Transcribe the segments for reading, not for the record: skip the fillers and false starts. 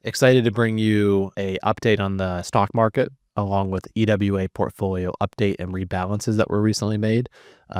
Excited to bring you a update on the stock market along with EWA portfolio update and rebalances that were recently made.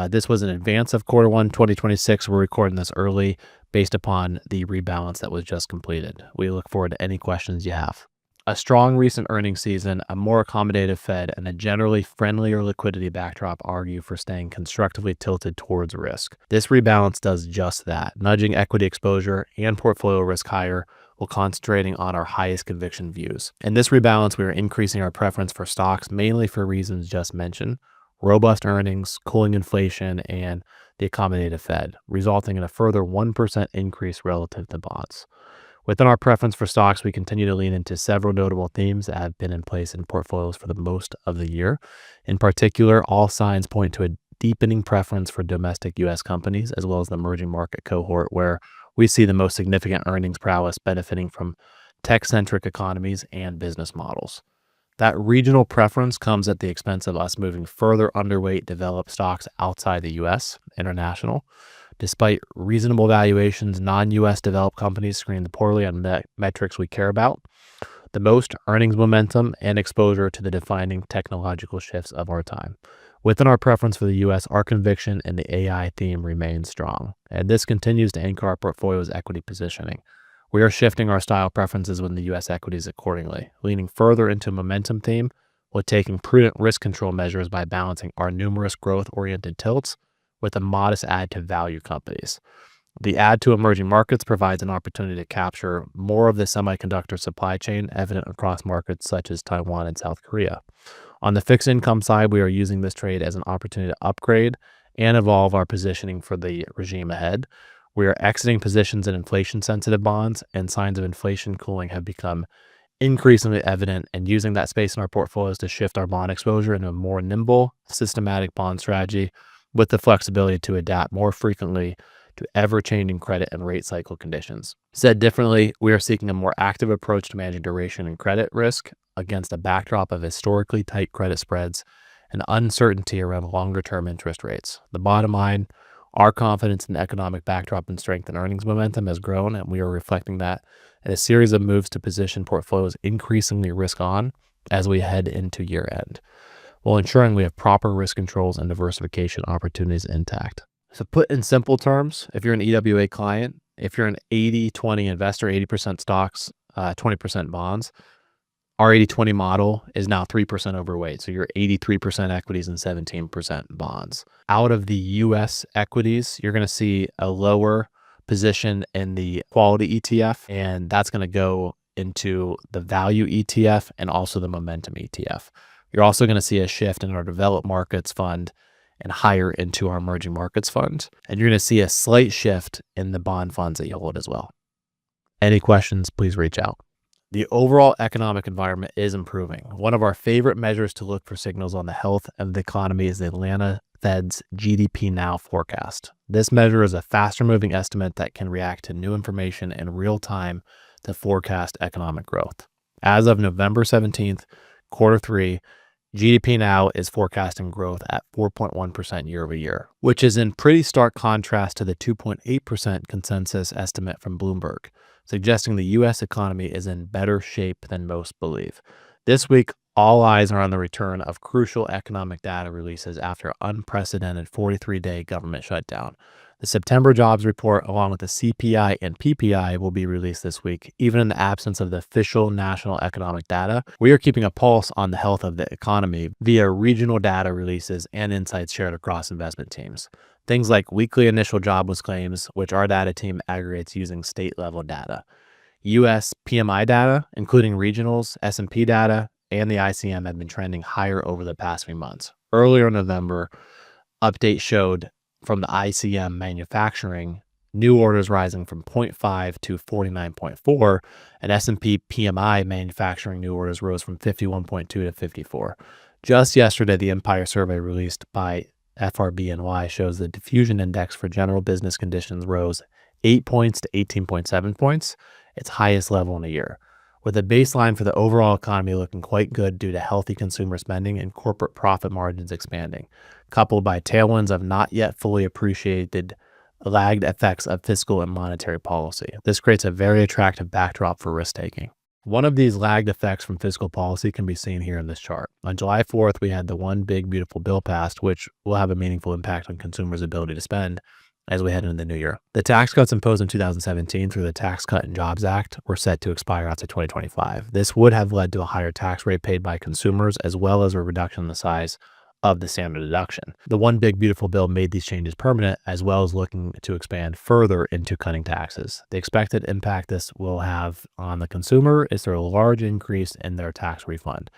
This was in advance of Q1 2026. We're recording this early based upon the rebalance that was just completed. We look forward to any questions you have. A strong recent earnings season, a more accommodative Fed, and a generally friendlier liquidity backdrop argue for staying constructively tilted towards risk. This rebalance does just that, nudging equity exposure and portfolio risk higher while concentrating on our highest conviction views. In this rebalance, we are increasing our preference for stocks mainly for reasons just mentioned: robust earnings, cooling inflation, and the accommodative Fed, resulting in a further 1% increase relative to bonds. Within our preference for stocks, we continue to lean into several notable themes that have been in place in portfolios for the most of the year. In particular, all signs point to a deepening preference for domestic U.S. companies, as well as the emerging market cohort, where we see the most significant earnings prowess benefiting from tech-centric economies and business models. That regional preference comes at the expense of us moving further underweight developed stocks outside the U.S., international. Despite reasonable valuations, non-U.S. developed companies screen poorly on the metrics we care about the most: earnings momentum and exposure to the defining technological shifts of our time. Within our preference for the U.S., our conviction in the AI theme remains strong, and this continues to anchor our portfolio's equity positioning. We are shifting our style preferences within the U.S. equities accordingly, leaning further into momentum theme while taking prudent risk control measures by balancing our numerous growth-oriented tilts with a modest add to value companies. The add to emerging markets provides an opportunity to capture more of the semiconductor supply chain evident across markets such as Taiwan and South Korea. On the fixed income side, we are using this trade as an opportunity to upgrade and evolve our positioning for the regime ahead. We are exiting positions in inflation-sensitive bonds, and signs of inflation cooling have become increasingly evident, and using that space in our portfolios to shift our bond exposure into a more nimble, systematic bond strategy with the flexibility to adapt more frequently to ever-changing credit and rate cycle conditions. Said differently, we are seeking a more active approach to managing duration and credit risk against a backdrop of historically tight credit spreads and uncertainty around longer-term interest rates. The bottom line: our confidence in the economic backdrop and strength in earnings momentum has grown, and we are reflecting that in a series of moves to position portfolios increasingly risk-on as we head into year-end, while ensuring we have proper risk controls and diversification opportunities intact. So put in simple terms, if you're an EWA client, if you're an 80-20 investor, 80% stocks, 20% bonds, our 80-20 model is now 3% overweight. So you're 83% equities and 17% bonds. Out of the US equities, you're going to see a lower position in the quality ETF, and that's going to go into the value ETF and also the momentum ETF. You're also going to see a shift in our developed markets fund and higher into our emerging markets fund. And you're going to see a slight shift in the bond funds that you hold as well. Any questions, please reach out. The overall economic environment is improving. One of our favorite measures to look for signals on the health of the economy is the Atlanta Fed's GDP Now forecast. This measure is a faster moving estimate that can react to new information in real time to forecast economic growth. As of November 17th, Q3, GDP Now is forecasting growth at 4.1% year over year, which is in pretty stark contrast to the 2.8% consensus estimate from Bloomberg, suggesting the U.S. economy is in better shape than most believe. This week, all eyes are on the return of crucial economic data releases after an unprecedented 43-day government shutdown. The September jobs report, along with the CPI and PPI, will be released this week. Even in the absence of the official national economic data, we are keeping a pulse on the health of the economy via regional data releases and insights shared across investment teams. Things like weekly initial jobless claims, which our data team aggregates using state-level data. U.S. PMI data, including regionals, S&P data, and the ICM have been trending higher over the past few months. Earlier in November, updates showed from the ICM manufacturing, new orders rising from 0.5 to 49.4, and S&P PMI manufacturing new orders rose from 51.2 to 54. Just yesterday, the Empire survey released by FIN-LYT shows the diffusion index for general business conditions rose 8 points to 18.7 points, its highest level in a year, with a baseline for the overall economy looking quite good due to healthy consumer spending and corporate profit margins expanding, coupled by tailwinds of not yet fully appreciated lagged effects of fiscal and monetary policy. This creates a very attractive backdrop for risk-taking. One of these lagged effects from fiscal policy can be seen here in this chart. On July 4th, we had the one big beautiful bill passed, which will have a meaningful impact on consumers' ability to spend as we head into the new year. The tax cuts imposed in 2017 through the Tax Cut and Jobs Act were set to expire after 2025. This would have led to a higher tax rate paid by consumers, as well as a reduction in the size of the standard deduction. The one big beautiful bill made these changes permanent, as well as looking to expand further into cutting taxes. The expected impact this will have on the consumer is through a large increase in their tax refund.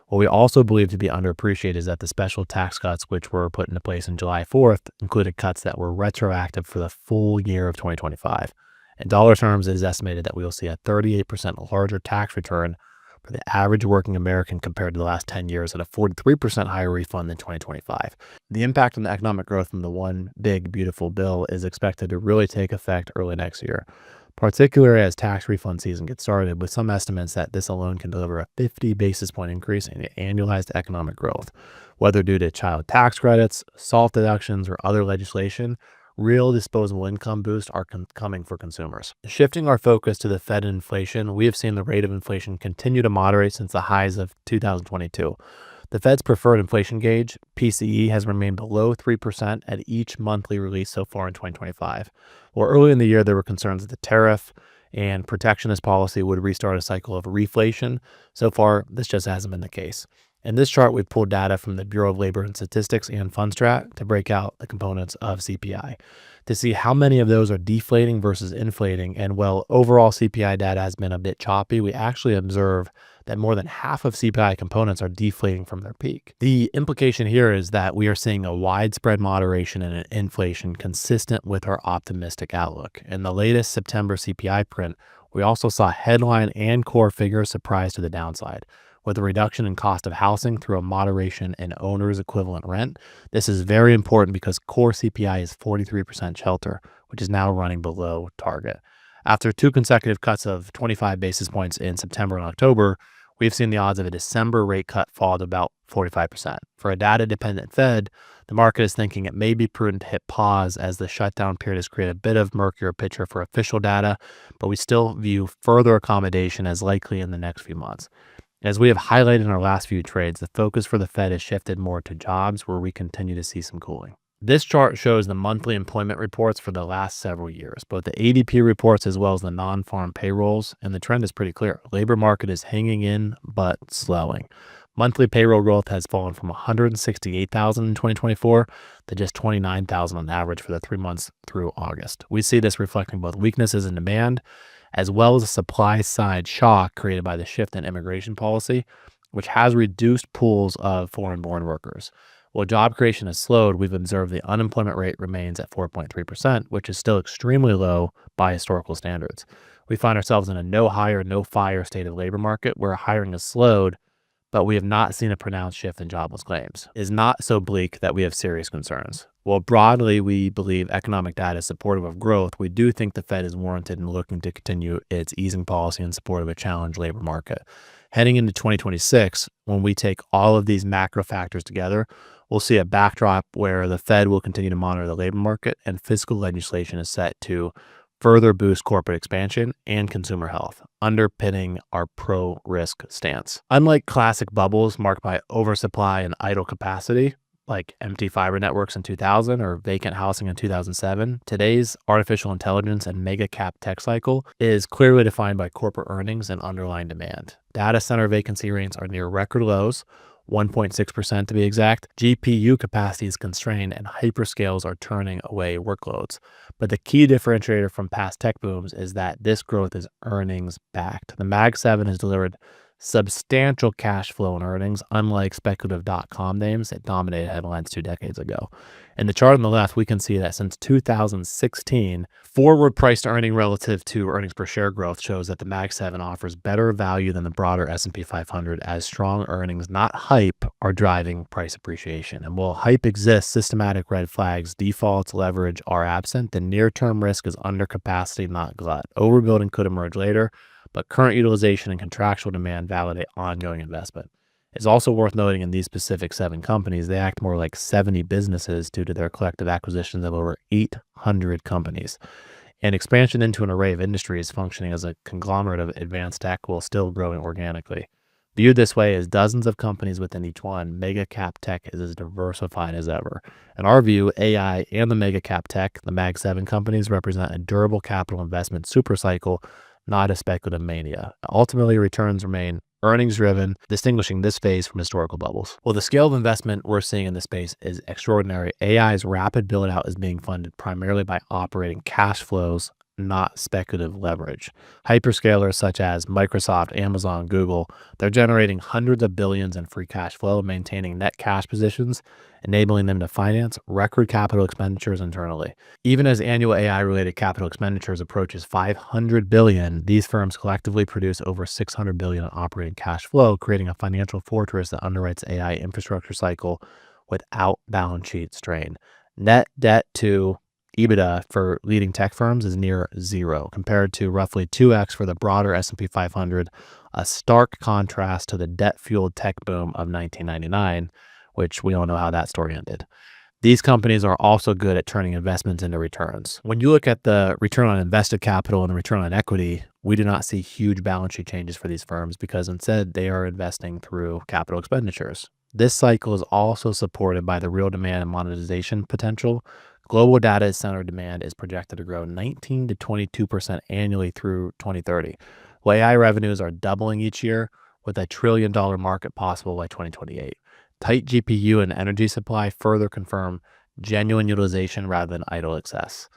What we also believe to be underappreciated is that the special tax cuts, which were put into place on July 4th, included cuts that were retroactive for the full year of 2025. In dollar terms, it is estimated that we will see a 38% larger tax return for the average working American compared to the last 10 years at a 43% higher refund than 2025. The impact on the economic growth from the one big beautiful bill is expected to really take effect early next year, particularly as tax refund season gets started, with some estimates that this alone can deliver a 50 basis point increase in annualized economic growth. Whether due to child tax credits, SALT deductions, or other legislation, real disposable income boosts are coming for consumers. Shifting our focus to the Fed and inflation, we have seen the rate of inflation continue to moderate since the highs of 2022. The Fed's preferred inflation gauge, PCE, has remained below 3% at each monthly release so far in 2025. While early in the year, there were concerns that the tariff and protectionist policy would restart a cycle of reflation. So far, this just hasn't been the case. In this chart, we've pulled data from the Bureau of Labor and Statistics and FunStrat to break out the components of CPI to see how many of those are deflating versus inflating. And while overall CPI data has been a bit choppy, we actually observe that more than half of CPI components are deflating from their peak. The implication here is that we are seeing a widespread moderation in inflation consistent with our optimistic outlook. In the latest September CPI print, we also saw headline and core figures surprise to the downside, with a reduction in cost of housing through a moderation in owner's equivalent rent. This is very important because core CPI is 43% shelter, which is now running below target. After two consecutive cuts of 25 basis points in September and October, we've seen the odds of a December rate cut fall to about 45%. For a data-dependent Fed, the market is thinking it may be prudent to hit pause as the shutdown period has created a bit of murkier picture for official data, but we still view further accommodation as likely in the next few months. As we have highlighted in our last few trades, the focus for the Fed has shifted more to jobs, where we continue to see some cooling. This chart shows the monthly employment reports for the last several years, both the ADP reports as well as the non-farm payrolls, and the trend is pretty clear. Labor market is hanging in, but slowing. Monthly payroll growth has fallen from 168,000 in 2024 to just 29,000 on average for the 3 months through August. We see this reflecting both weaknesses in demand as well as a supply side shock created by the shift in immigration policy, which has reduced pools of foreign-born workers. While job creation has slowed, we've observed the unemployment rate remains at 4.3%, which is still extremely low by historical standards. We find ourselves in a no hire, no fire state of labor market where hiring has slowed, but we have not seen a pronounced shift in jobless claims. It is not so bleak that we have serious concerns. While broadly we believe economic data is supportive of growth, we do think the Fed is warranted in looking to continue its easing policy in support of a challenged labor market. Heading into 2026, when we take all of these macro factors together, we'll see a backdrop where the Fed will continue to monitor the labor market and fiscal legislation is set to further boost corporate expansion and consumer health, underpinning our pro-risk stance. Unlike classic bubbles marked by oversupply and idle capacity, like empty fiber networks in 2000 or vacant housing in 2007, today's artificial intelligence and mega cap tech cycle is clearly defined by corporate earnings and underlying demand. Data center vacancy rates are near record lows, 1.6% to be exact. GPU capacity is constrained and hyperscales are turning away workloads. But the key differentiator from past tech booms is that this growth is earnings backed. The Mag 7 has delivered substantial cash flow and earnings, unlike speculative .com names that dominated headlines 2 decades ago. In the chart on the left, we can see that since 2016, forward price to earning relative to earnings per share growth shows that the Mag 7 offers better value than the broader S&P 500, as strong earnings, not hype, are driving price appreciation. And while hype exists, systematic red flags, defaults, leverage are absent. The near-term risk is undercapacity, not glut. Overbuilding could emerge later, but current utilization and contractual demand validate ongoing investment. It's also worth noting in these specific 7 companies, they act more like 70 businesses due to their collective acquisitions of over 800 companies. and expansion into an array of industries functioning as a conglomerate of advanced tech while still growing organically. Viewed this way as dozens of companies within each one, mega cap tech is as diversified as ever. In our view, AI and the mega cap tech, the Mag 7 companies, represent a durable capital investment supercycle, not a speculative mania. Ultimately, returns remain earnings driven, distinguishing this phase from historical bubbles. Well, the scale of investment we're seeing in this space is extraordinary. AI's rapid build out is being funded primarily by operating cash flows, not speculative leverage. Hyperscalers such as Microsoft, Amazon, Google, they're generating hundreds of billions in free cash flow, maintaining net cash positions, enabling them to finance record capital expenditures internally. Even as annual AI-related capital expenditures approaches $500 billion, these firms collectively produce over $600 billion in operating cash flow, creating a financial fortress that underwrites AI infrastructure cycle without balance sheet strain. Net debt to EBITDA for leading tech firms is near zero, compared to roughly 2x for the broader S&P 500, a stark contrast to the debt-fueled tech boom of 1999, which we all know how that story ended. These companies are also good at turning investments into returns. When you look at the return on invested capital and the return on equity, we do not see huge balance sheet changes for these firms because instead they are investing through capital expenditures. This cycle is also supported by the real demand and monetization potential. Global data center demand is projected to grow 19 to 22% annually through 2030. While AI revenues are doubling each year, with a $1 trillion market possible by 2028. Tight GPU and energy supply further confirm genuine utilization rather than idle excess.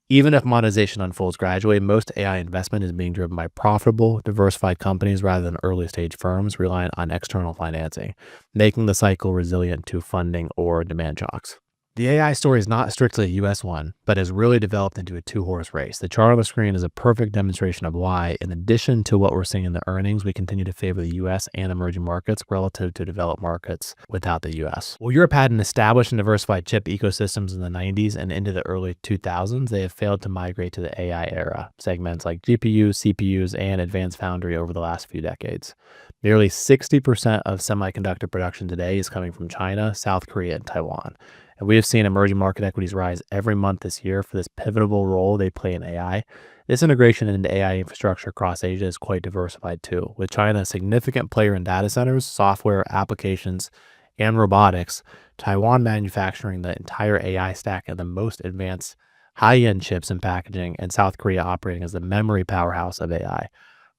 Even if monetization unfolds gradually, most AI investment is being driven by profitable, diversified companies rather than early-stage firms reliant on external financing, making the cycle resilient to funding or demand shocks. The AI story is not strictly a US one, but has really developed into a two-horse race. The chart on the screen is a perfect demonstration of why, in addition to what we're seeing in the earnings, we continue to favor the US and emerging markets relative to developed markets without the US. Well, Europe had an established and diversified chip ecosystems in the 90s and into the early 2000s. They have failed to migrate to the AI era, segments like GPUs, CPUs, and advanced foundry over the last few decades. Nearly 60% of semiconductor production today is coming from China, South Korea, and Taiwan. And we have seen emerging market equities rise every month this year for this pivotal role they play in AI. This integration into AI infrastructure across Asia is quite diversified too, with China a significant player in data centers, software, applications, and robotics, Taiwan manufacturing the entire AI stack and the most advanced high-end chips and packaging, and South Korea operating as the memory powerhouse of AI.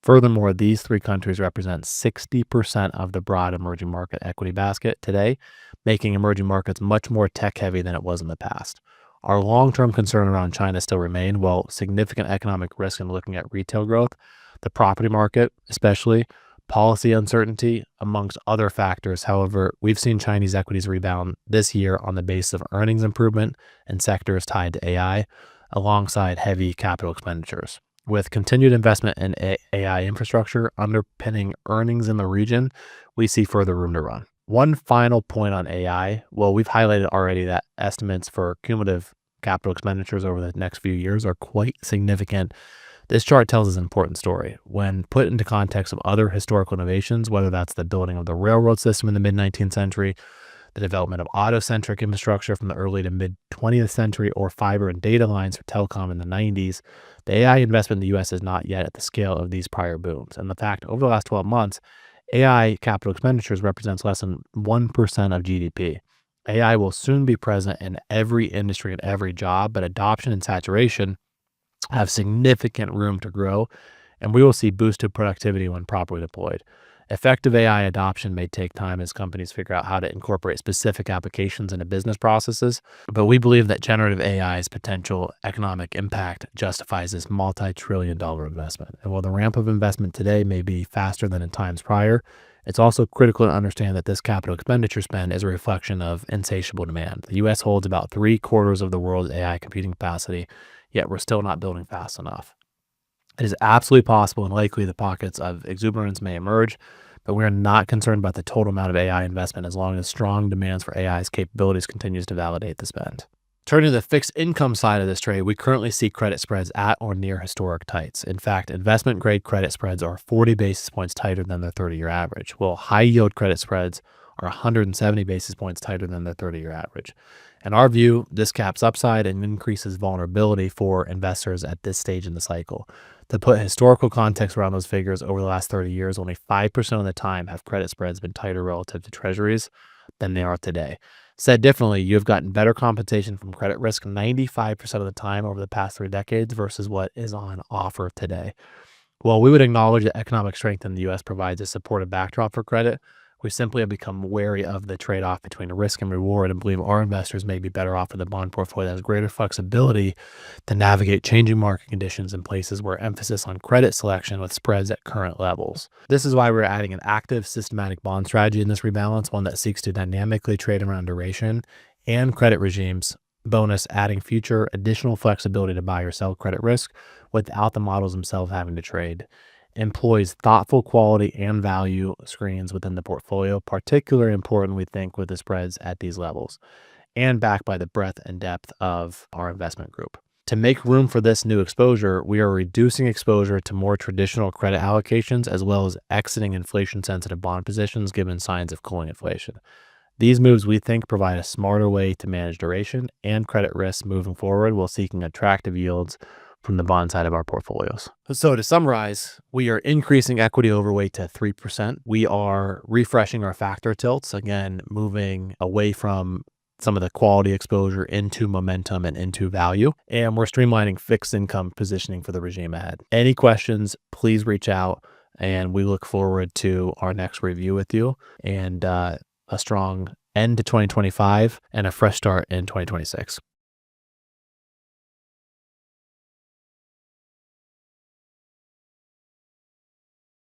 Furthermore, these three countries represent 60% of the broad emerging market equity basket today, making emerging markets much more tech-heavy than it was in the past. Our long-term concern around China still remain, while significant economic risk in looking at retail growth, the property market, especially policy uncertainty, amongst other factors. However, we've seen Chinese equities rebound this year on the basis of earnings improvement in sectors tied to AI, alongside heavy capital expenditures. With continued investment in AI infrastructure underpinning earnings in the region, we see further room to run. One final point on AI. Well, we've highlighted already that estimates for cumulative capital expenditures over the next few years are quite significant. This chart tells us an important story. When put into context of other historical innovations, whether that's the building of the railroad system in the mid-19th century, the development of auto-centric infrastructure from the early to mid-20th century, or fiber and data lines for telecom in the 90s, the AI investment in the US is not yet at the scale of these prior booms. And the fact, over the last 12 months, AI capital expenditures represents less than 1% of GDP. AI will soon be present in every industry and every job, but adoption and saturation have significant room to grow, and we will see boosted productivity when properly deployed. Effective AI adoption may take time as companies figure out how to incorporate specific applications into business processes, but we believe that generative AI's potential economic impact justifies this multi-trillion-dollar investment. And while the ramp of investment today may be faster than in times prior, it's also critical to understand that this capital expenditure spend is a reflection of insatiable demand. The US holds about 3/4 of the world's AI computing capacity, yet we're still not building fast enough. It is absolutely possible and likely the pockets of exuberance may emerge, but we are not concerned about the total amount of AI investment as long as strong demands for AI's capabilities continues to validate the spend. Turning to the fixed income side of this trade, we currently see credit spreads at or near historic tights. In fact, investment-grade credit spreads are 40 basis points tighter than their 30-year average, while high-yield credit spreads are 170 basis points tighter than the 30-year average. In our view, this caps upside and increases vulnerability for investors at this stage in the cycle. To put historical context around those figures, over the last 30 years, only 5% of the time have credit spreads been tighter relative to treasuries than they are today. Said differently, you've gotten better compensation from credit risk 95% of the time over the past 3 decades versus what is on offer today. While we would acknowledge that economic strength in the U.S. provides a supportive backdrop for credit, we simply have become wary of the trade-off between risk and reward and believe our investors may be better off with a bond portfolio that has greater flexibility to navigate changing market conditions in places where emphasis on credit selection with spreads at current levels. This is why we're adding an active, systematic bond strategy in this rebalance, one that seeks to dynamically trade around duration and credit regimes, bonus adding future additional flexibility to buy or sell credit risk without the models themselves having to trade. Employs thoughtful quality and value screens within the portfolio, particularly important, we think, with the spreads at these levels, and backed by the breadth and depth of our investment group. To make room for this new exposure, we are reducing exposure to more traditional credit allocations, as well as exiting inflation-sensitive bond positions given signs of cooling inflation. These moves, we think, provide a smarter way to manage duration and credit risk moving forward while seeking attractive yields from the bond side of our portfolios. So to summarize, we are increasing equity overweight to 3%. We are refreshing our factor tilts, again, moving away from some of the quality exposure into momentum and into value. And we're streamlining fixed income positioning for the regime ahead. Any questions, please reach out, and we look forward to our next review with you and a strong end to 2025 and a fresh start in 2026.